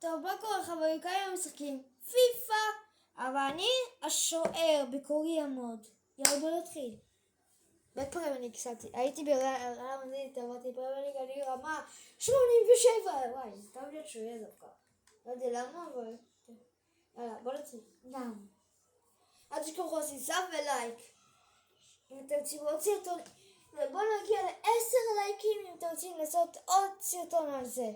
טוב, מה קורה חברים? כמה משחקים? פיפה! אבל אני השוער בקורי עמוד. יאללה בוא נתחיל. בפרמייר קצתי. הייתי ברעיון מדהים, אמרתי פרמייר אני רמה 87! וואי, זה טוב להיות שוער דווקא. לא יודע למה, אבל... יאללה, בוא נתחיל. גם. אל תשכחו לעשות סאב ולייק. אם אתם רוצים עוד סרטון... ובואו נגיע ל10 לייקים אם אתם רוצים לעשות עוד סרטון על זה.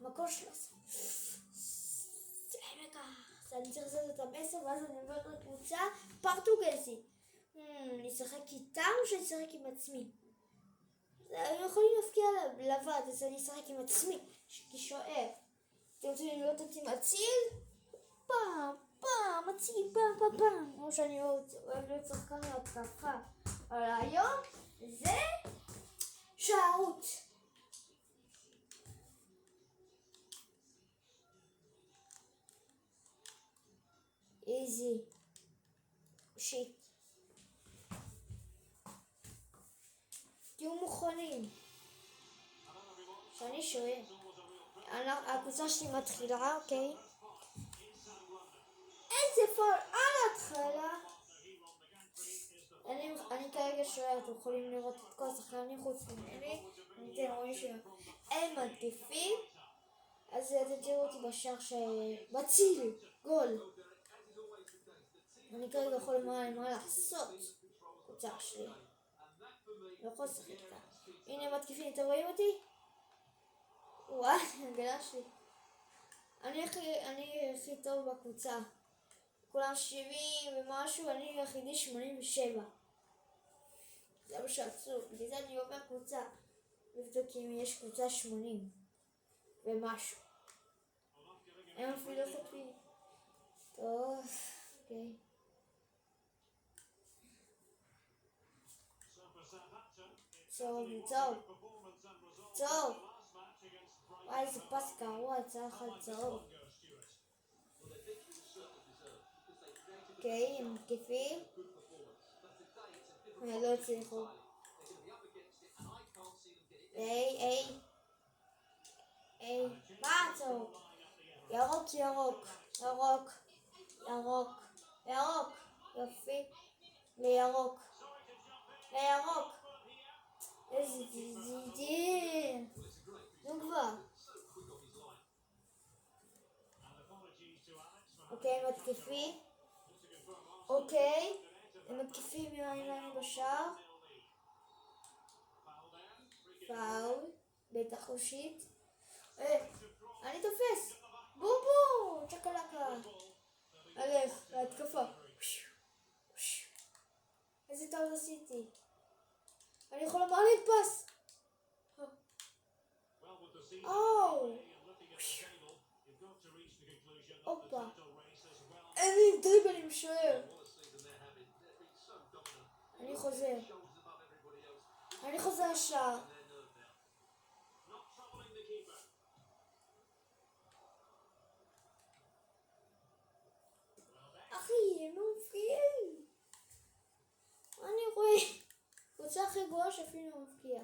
מקור 13. אני צריך לעשות את המסר ואז אני עוברת לקבוצה פורטוגזית. אני אשחק איתם או שאני אשחק עם עצמי? הם יכולים להפקיע לבד, אז אני אשחק עם עצמי כשוער. אתם רוצים לראות אותי מציל? פעם, מציל פעם. כמו שאני אוהב להיות שחקן להתקפה. אבל היום זה שערות. איזי שיט. תהיו מוכנים שאני שואל. הקבוצה שלי מתחילה, אוקיי? איזה פול על התחלה. אני כרגע שואל, אתם יכולים לראות את כל השחקנים חוץ ממני. אתם רואים שהם מתקיפים, אז אתם תראו אותי בשער שמציל גול. אני כרגע יכול לומר מה לעשות. קבוצה שלי לא יכול לשחק איתה. הנה מתקיפים, אתם רואים אותי? וואי, הגנה שלי. אני הכי טוב בקבוצה. כולם 70 ומשהו, אני היחידי 87. זה מה שעצוב, בגלל זה אני עובר קבוצה. לבדוק אם יש קבוצה 80 ומשהו. הם אפילו לא כותבים. טוב, אוקיי. צהוב. וואי, איזה פס גרוע, יצא אחד צהוב. אוקיי, הם מתקיפים. לא הצליחו. היי. מה הצהוב? ירוק. יופי. לירוק. איזה דידים. נו כבר. אוקיי, הם מתקיפים. הם מתקיפים מהעיניים בשער. פאול. בטח חושית. אני תופס. בום. צ'קלקה. הלך, להתקפה. איזה טעות עשיתי. אני יכול לומר להתפס. הופה. אין לי דריבל עם שוער. אני חוזר לשער. אחי, הם מפקיעים. אני רואה. קבוצה הכי גרועה שאפילו מפקיע.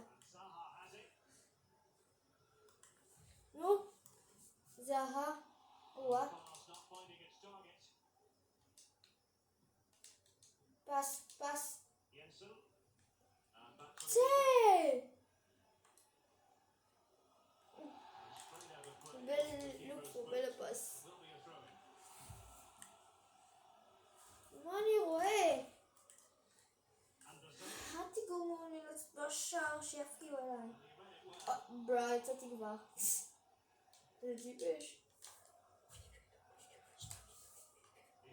נו. זהה. וואה. פס. צא! בל הפס. מה אני רואה? אל תגרמו לי לצאת בשער שיפקיעו עליי. יצאתי כבר. זה טיפש.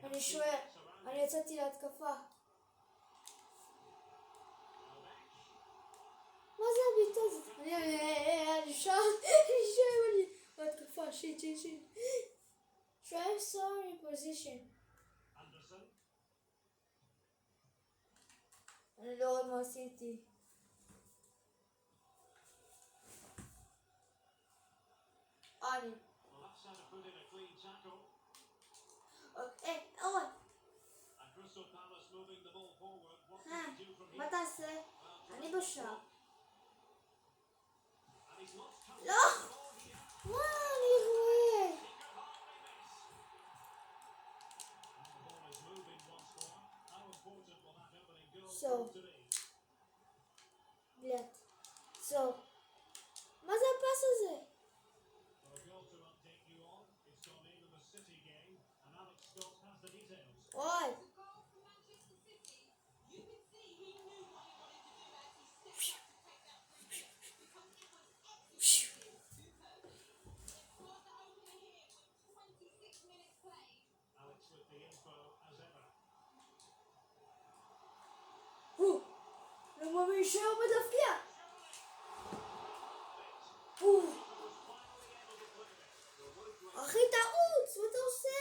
אני שואל, אני יצאתי להתקפה. מה זה הביטה הזאת? אני שם להתקפה, שיט. Try sorry position. אני לא רואה מה עשיתי. אני מה תעשה? אני בשער. לא! מה אני רואה? בלט. מה זה הפס הזה? אוי! לא מאמין שעומד להפקיע! אחי תרוץ! מה אתה עושה?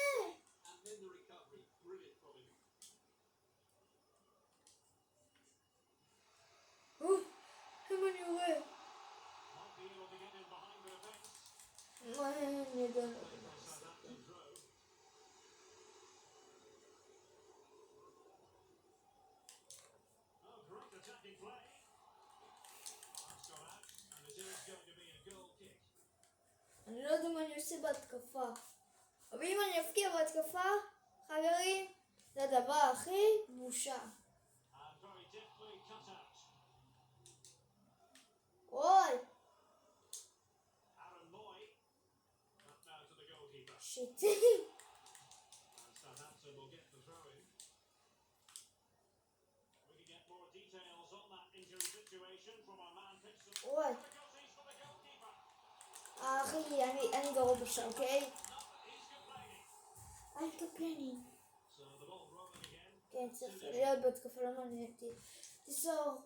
כמה אני רואה? מה אני יודע? אני לא יודע מה אני עושה בהתקפה. אבל אם אני אפקיע בהתקפה, חברים, זה הדבר הכי בושה. אוי! שיטי! אוי! אחי, אני גרוע בשעה, אוקיי? אל תקפלני. כן, צריך להיות בהתקפה, לא מעניין אותי. תיסור.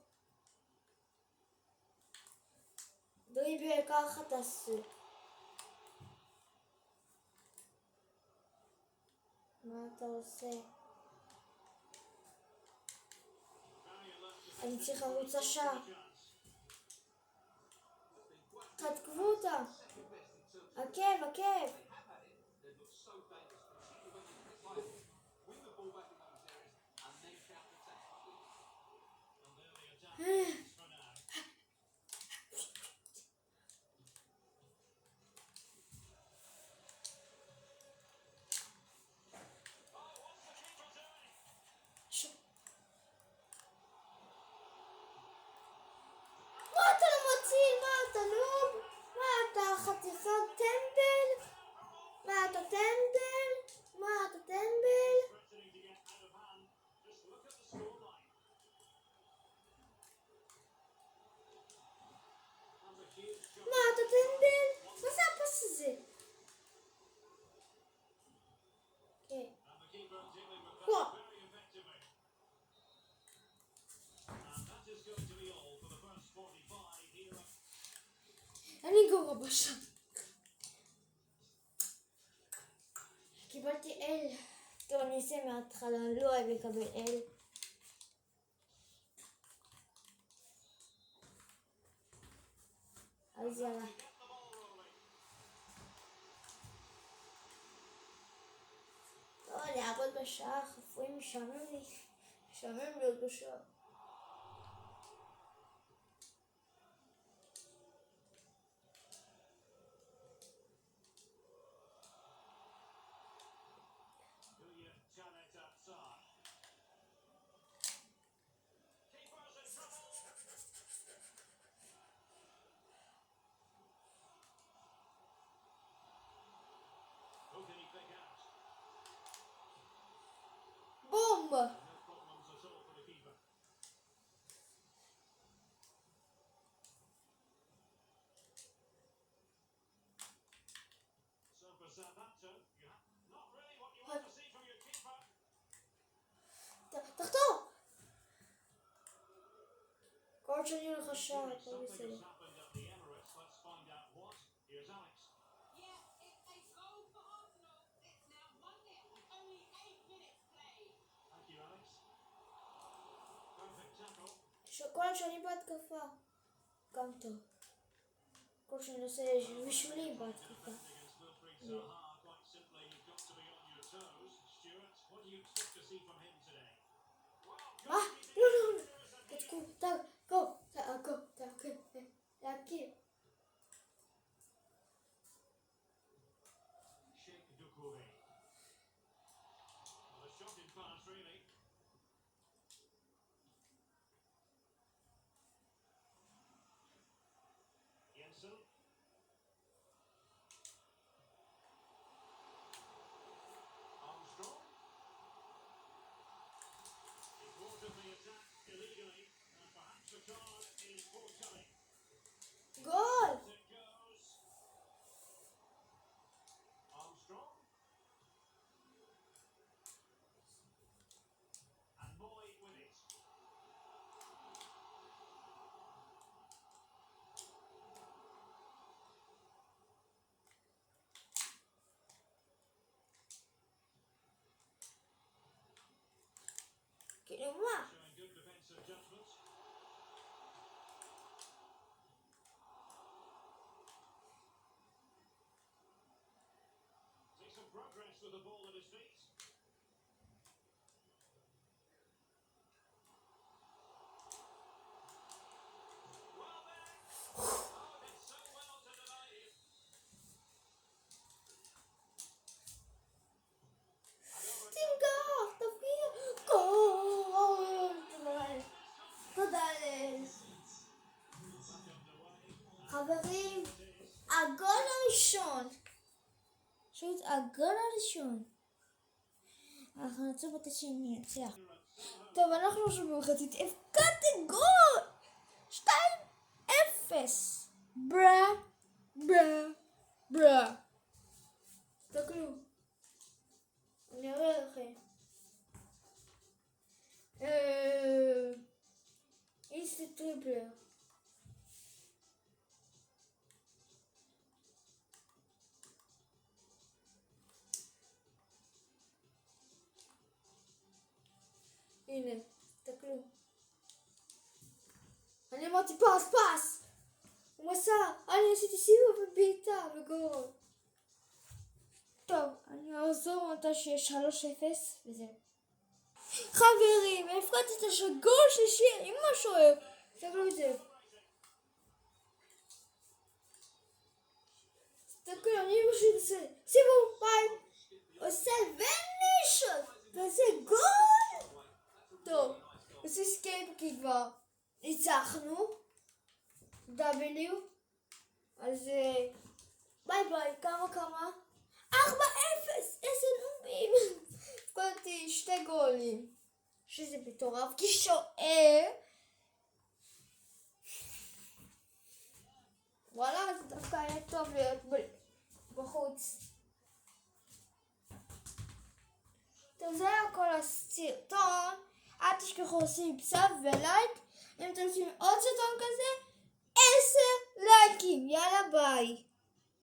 דריבל, ככה תעשו. מה אתה עושה? אני צריך לרוץ לשער. תתקבו אותה. עקב. מה אתה לא מציל? מה אתה נוב? מה אתה חתיכת טמבל? מה אתה טמבל? מה זה הפס הזה? כן. אני גרוע בשעה. קיבלתי אל. טוב, אני אעשה מההתחלה, לא אוהב לקבל אל. אז יאללה. לא, לעבוד בשעה, חפויים משעמם לי. משעמם להיות בשעה. בום! תחתור! כל שאני הולך שער, הכל בסדר. כל שאני בהתקפה. גם טוב. כל שאני עושה בישולים בהתקפה. מה? לא. להכיר. גול! כאילו מה? With the ball at his feet. Well then, did so well to deny him. תנגח, תבקיע, גול! תודה לס. חברים, הגול הראשון. פשוט הגול הראשון. אנחנו נצא בתשע נצח. טוב, אנחנו עכשיו במחצית. הבקעתי גול! 2-0. ברה, ברה, ברה. תסתכלו. אני אראה לכם. איסטי טריפלר. הנה, תסתכלו. אני אמרתי פס. הוא מסר. אני עשיתי סיבוב בבעיטה וגול. טוב, אני אעזור מתי שיש 3-0 וזהו. חברים, הפרעתי את השגול שלישי עם השוער. תסתכלו את זה. תסתכלו, אני פשוט עושה סיבוב ביי. עושה ונישות. וזה גול. טוב, עושה סקייפ כי כבר ניצחנו. W. אז ביי, כמה? 4-0, איזה נובים. הפקעתי 2 גולים. שזה מטורף, כי שוער. וואלה, זה דווקא היה טוב להיות בחוץ. טוב, זה היה כל הסרטון. אל תשכחו לשים סאב ולייק. אם אתם רוצים עוד סרטון כזה, 10 לייקים. יאללה ביי.